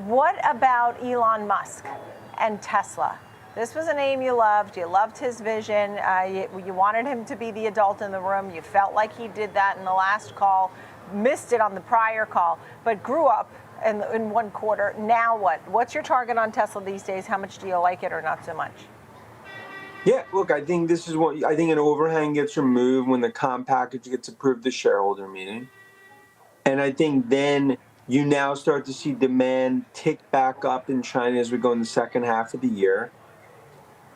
what about Elon Musk and Tesla? This was a name you loved. You loved his vision. You wanted him to be the adult in the room. You felt like he did that in the last call, missed it on the prior call, but grew up in one quarter. Now what? What's your target on Tesla these days? How much do you like it or not so much? Yeah, look, I think this is what I think an overhang gets removed when the comp package gets approved at the shareholder meeting. And I think then you now start to see demand tick back up in China as we go in the second half of the year.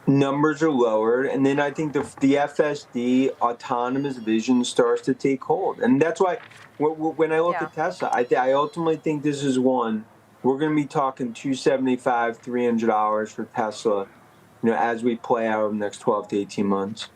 Numbers are lowered, and then I think the FSD autonomous vision starts to take hold. And that's why when I look at Tesla, I ultimately think this is one, we're going to be talking $275, $300 for Tesla, as we play out over the next 12 to 18 months.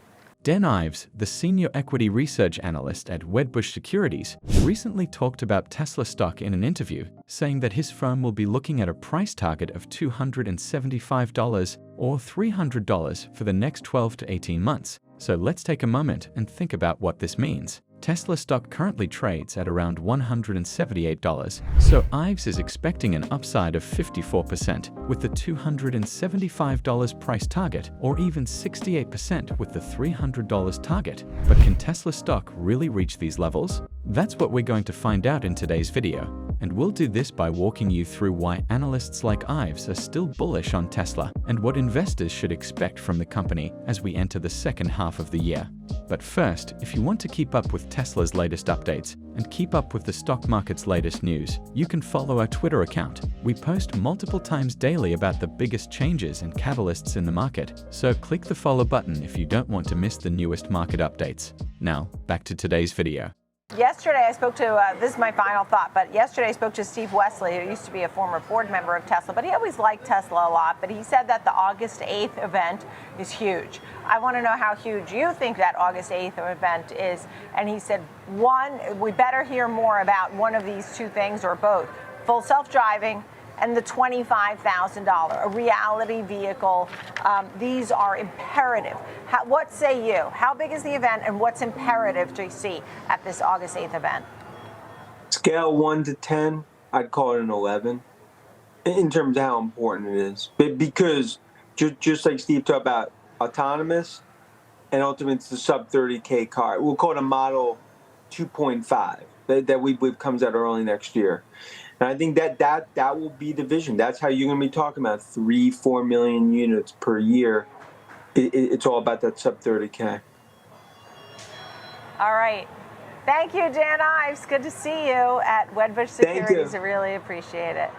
Dan Ives, the senior equity research analyst at Wedbush Securities, recently talked about Tesla stock in an interview, saying that his firm will be looking at a price target of $275 or $300 for the next 12 to 18 months. So let's take a moment and think about what this means. Tesla stock currently trades at around $178, so Ives is expecting an upside of 54% with the $275 price target, or even 68% with the $300 target. But can Tesla stock really reach these levels? That's what we're going to find out in today's video. And we'll do this by walking you through why analysts like Ives are still bullish on Tesla and what investors should expect from the company as we enter the second half of the year. But first, if you want to keep up with Tesla's latest updates and keep up with the stock market's latest news, you can follow our Twitter account. We post multiple times daily about the biggest changes and catalysts in the market, so click the follow button if you don't want to miss the newest market updates. Now, back to today's video. Yesterday I spoke to, this is my final thought, but yesterday I spoke to Steve Wesley, who used to be a former board member of Tesla, but he always liked Tesla a lot, but he said that the August 8th event is huge. I want to know how huge you think that August 8th event is, and he said, one, we better hear more about one of these two things or both, full self-driving and the $25,000, a reality vehicle. These are imperative. What say you? How big is the event and what's imperative to see at this August 8th event? Scale 1 to 10, I'd call it an 11 in terms of how important it is. But because just like Steve talked about autonomous and ultimately it's the sub 30K car, we'll call it a model 2.5 that we believe comes out early next year. And I think that will be the vision. That's how you're going to be talking about 3-4 million units per year. It's all about that sub 30K. All right. Thank you, Dan Ives. Good to see you at Wedbush Securities. I really appreciate it.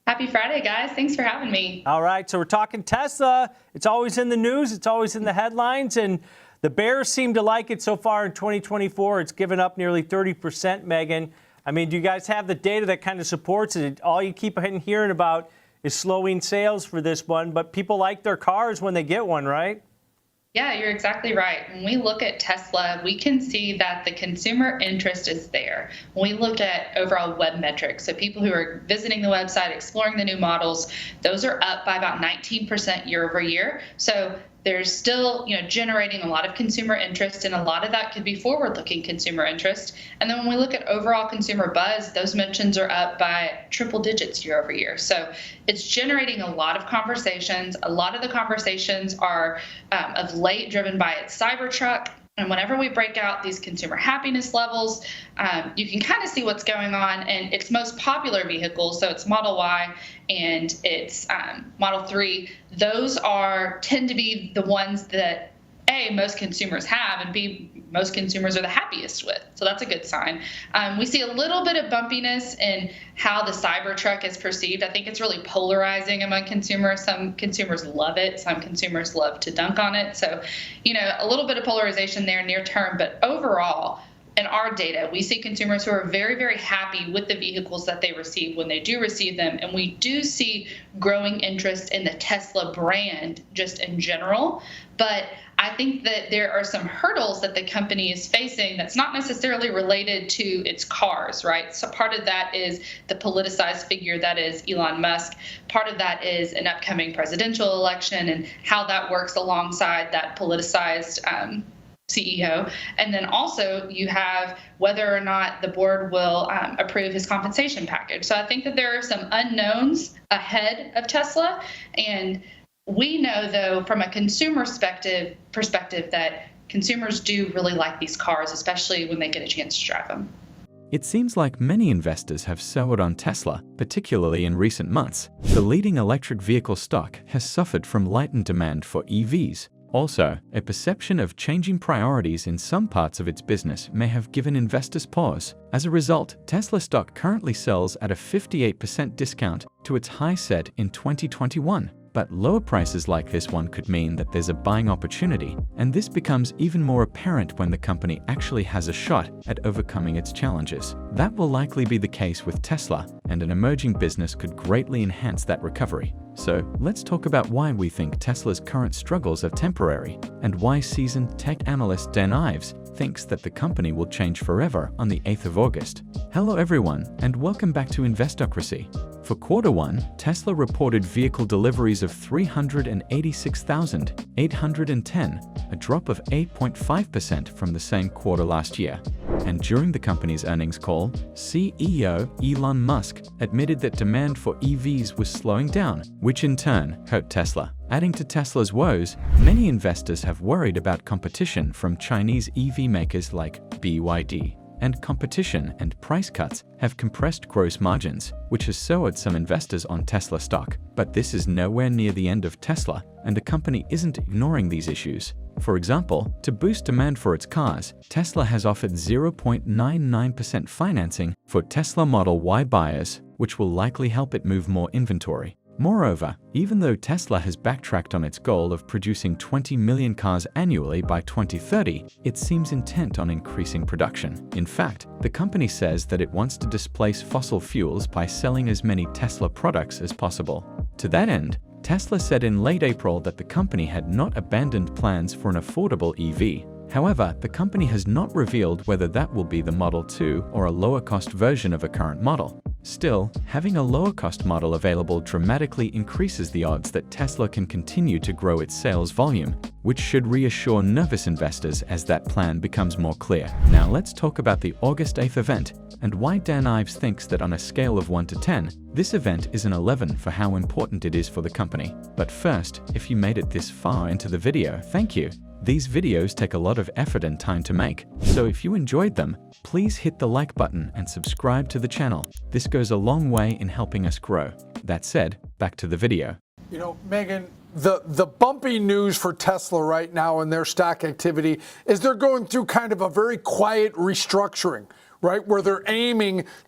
Happy Friday, guys. Thanks for having me. All right. So we're talking Tesla. It's always in the news. It's always in the headlines. And the bears seem to like it so far in 2024. It's given up nearly 30%, Megan. I mean, do you guys have the data that kind of supports it? All you keep hearing about is slowing sales for this one, but people like their cars when they get one, right? Yeah, you're exactly right. When we look at Tesla, we can see that the consumer interest is there. When we look at overall web metrics, so people who are visiting the website, exploring the new models, those are up by about 19% year over year. So there's still, generating a lot of consumer interest, and a lot of that could be forward-looking consumer interest. And then when we look at overall consumer buzz, those mentions are up by triple digits year over year. So it's generating a lot of conversations. A lot of the conversations are of late driven by its Cybertruck. And whenever we break out these consumer happiness levels, you can kind of see what's going on. And its most popular vehicles, so it's Model Y and it's Model 3, those tend to be the ones that, A, most consumers have, and B, most consumers are the happiest with. So that's a good sign. We see a little bit of bumpiness in how the Cybertruck is perceived. I think it's really polarizing among consumers. Some consumers love it. Some consumers love to dunk on it. So, a little bit of polarization there near term. But overall, in our data, we see consumers who are very, very happy with the vehicles that they receive when they do receive them. And we do see growing interest in the Tesla brand just in general. But I think that there are some hurdles that the company is facing that's not necessarily related to its cars, right? So part of that is the politicized figure that is Elon Musk. Part of that is an upcoming presidential election and how that works alongside that politicized CEO. And then also you have whether or not the board will approve his compensation package. So I think that there are some unknowns ahead of Tesla. And we know, though, from a consumer perspective that consumers do really like these cars, especially when they get a chance to drive them. It seems like many investors have soured on Tesla, particularly in recent months. The leading electric vehicle stock has suffered from lightened demand for EVs. Also, a perception of changing priorities in some parts of its business may have given investors pause. As a result, Tesla stock currently sells at a 58% discount to its high set in 2021. But lower prices like this one could mean that there's a buying opportunity, and this becomes even more apparent when the company actually has a shot at overcoming its challenges. That will likely be the case with Tesla, and an emerging business could greatly enhance that recovery. So let's talk about why we think Tesla's current struggles are temporary, and why seasoned tech analyst Dan Ives thinks that the company will change forever on the 8th of August. Hello everyone, and welcome back to Investocracy. For Q1, Tesla reported vehicle deliveries of 386,810, a drop of 8.5% from the same quarter last year. And during the company's earnings call, CEO Elon Musk admitted that demand for EVs was slowing down, which in turn hurt Tesla. Adding to Tesla's woes, many investors have worried about competition from Chinese EV makers like BYD. And competition and price cuts have compressed gross margins, which has soured some investors on Tesla stock. But this is nowhere near the end of Tesla, and the company isn't ignoring these issues. For example, to boost demand for its cars, Tesla has offered 0.99% financing for Tesla Model Y buyers, which will likely help it move more inventory. Moreover, even though Tesla has backtracked on its goal of producing 20 million cars annually by 2030, it seems intent on increasing production. In fact, the company says that it wants to displace fossil fuels by selling as many Tesla products as possible. To that end, Tesla said in late April that the company had not abandoned plans for an affordable EV. However, the company has not revealed whether that will be the Model 2 or a lower-cost version of a current model. Still, having a lower-cost model available dramatically increases the odds that Tesla can continue to grow its sales volume, which should reassure nervous investors as that plan becomes more clear. Now let's talk about the August 8th event and why Dan Ives thinks that on a scale of 1 to 10, this event is an 11 for how important it is for the company. But first, if you made it this far into the video, thank you. These videos take a lot of effort and time to make, so if you enjoyed them, please hit the like button and subscribe to the channel. This goes a long way in helping us grow. That said, back to the video. You know, Megan, the bumpy news for Tesla right now and their stock activity is they're going through kind of a very quiet restructuring, right? Where they're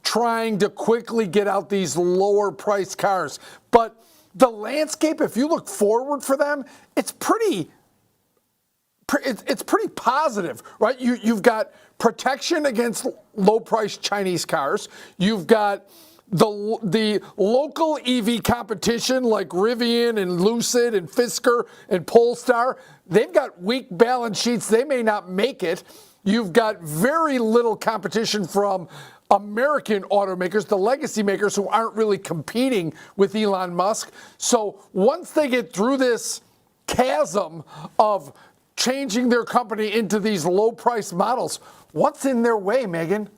trying to quickly get out these lower priced cars. But the landscape, if you look forward for them, it's pretty positive, right? You've got protection against low-priced Chinese cars. You've got the local EV competition like Rivian and Lucid and Fisker and Polestar. They've got weak balance sheets. They may not make it. You've got very little competition from American automakers, the legacy makers who aren't really competing with Elon Musk. So once they get through this chasm of changing their company into these low-priced models, what's in their way, Megan?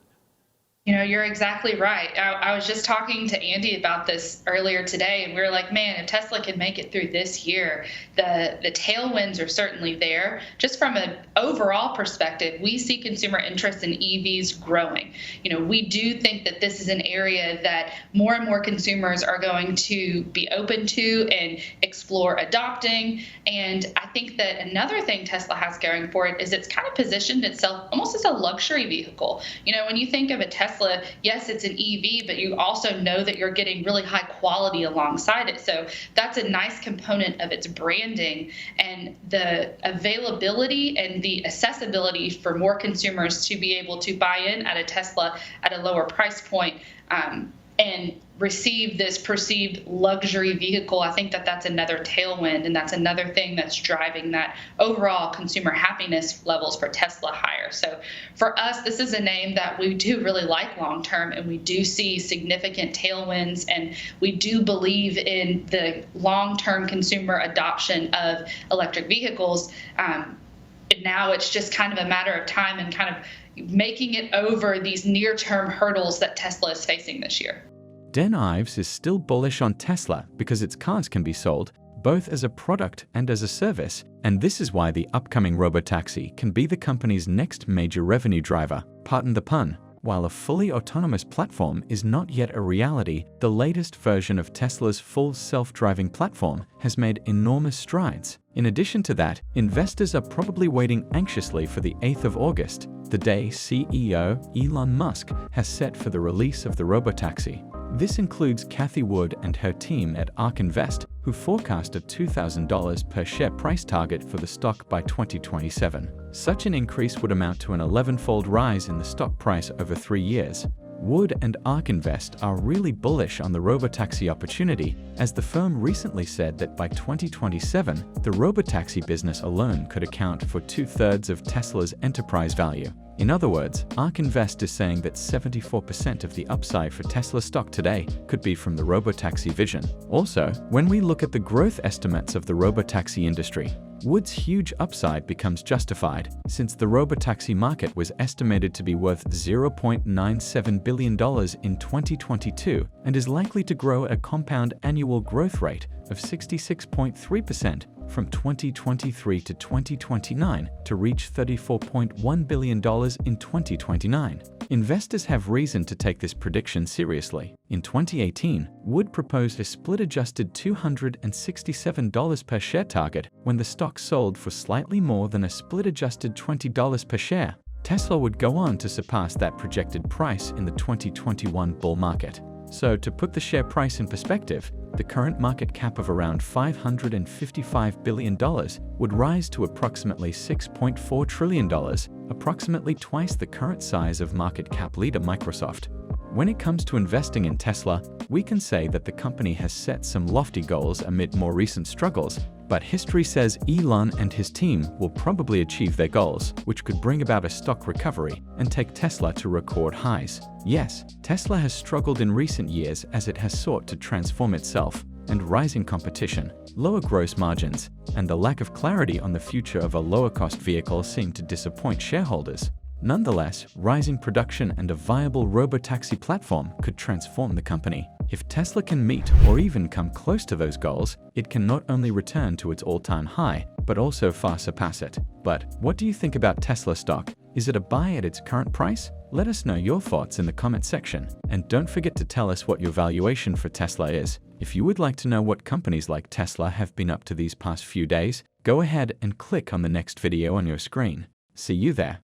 You know, you're exactly right. I was just talking to Andy about this earlier today, and we were like, man, if Tesla can make it through this year, the tailwinds are certainly there. Just from an overall perspective, we see consumer interest in EVs growing. You know, we do think that this is an area that more and more consumers are going to be open to and explore adopting. And I think that another thing Tesla has going for it is it's kind of positioned itself almost as a luxury vehicle. You know, when you think of a Tesla, yes, it's an EV, but you also know that you're getting really high quality alongside it. So that's a nice component of its branding, and the availability and the accessibility for more consumers to be able to buy in at a Tesla at a lower price point and receive this perceived luxury vehicle. I think that that's another tailwind, and that's another thing that's driving that overall consumer happiness levels for Tesla higher. So for us, this is a name that we do really like long term, and we do see significant tailwinds, and we do believe in the long-term consumer adoption of electric vehicles. now it's just kind of a matter of time and kind of making it over these near-term hurdles that Tesla is facing this year. Ives is still bullish on Tesla because its cars can be sold both as a product and as a service, and this is why the upcoming robotaxi can be the company's next major revenue driver. Pardon the pun. While a fully autonomous platform is not yet a reality, the latest version of Tesla's full self-driving platform has made enormous strides. In addition to that, investors are probably waiting anxiously for the 8th of August, the day CEO Elon Musk has set for the release of the robotaxi. This includes Cathie Wood and her team at ARK Invest, who forecast a $2,000 per share price target for the stock by 2027. Such an increase would amount to an 11-fold rise in the stock price over 3 years. Wood and ARK Invest are really bullish on the robotaxi opportunity, as the firm recently said that by 2027, the robotaxi business alone could account for 2/3 of Tesla's enterprise value. In other words, ARK Invest is saying that 74% of the upside for Tesla stock today could be from the robotaxi vision. Also, when we look at the growth estimates of the robotaxi industry, Wood's huge upside becomes justified, since the robotaxi market was estimated to be worth $0.97 billion in 2022 and is likely to grow at a compound annual growth rate of 66.3% from 2023 to 2029 to reach $34.1 billion in 2029. Investors have reason to take this prediction seriously. In 2018, Wood proposed a split-adjusted $267 per share target when the stock sold for slightly more than a split-adjusted $20 per share. Tesla would go on to surpass that projected price in the 2021 bull market. So, to put the share price in perspective, the current market cap of around $555 billion would rise to approximately $6.4 trillion, approximately twice the current size of market cap leader Microsoft. When it comes to investing in Tesla, we can say that the company has set some lofty goals amid more recent struggles, but history says Elon and his team will probably achieve their goals, which could bring about a stock recovery and take Tesla to record highs. Yes, Tesla has struggled in recent years as it has sought to transform itself, and rising competition, lower gross margins, and the lack of clarity on the future of a lower-cost vehicle seem to disappoint shareholders. Nonetheless, rising production and a viable robotaxi platform could transform the company. If Tesla can meet or even come close to those goals, it can not only return to its all-time high, but also far surpass it. But what do you think about Tesla stock? Is it a buy at its current price? Let us know your thoughts in the comment section. And don't forget to tell us what your valuation for Tesla is. If you would like to know what companies like Tesla have been up to these past few days, go ahead and click on the next video on your screen. See you there.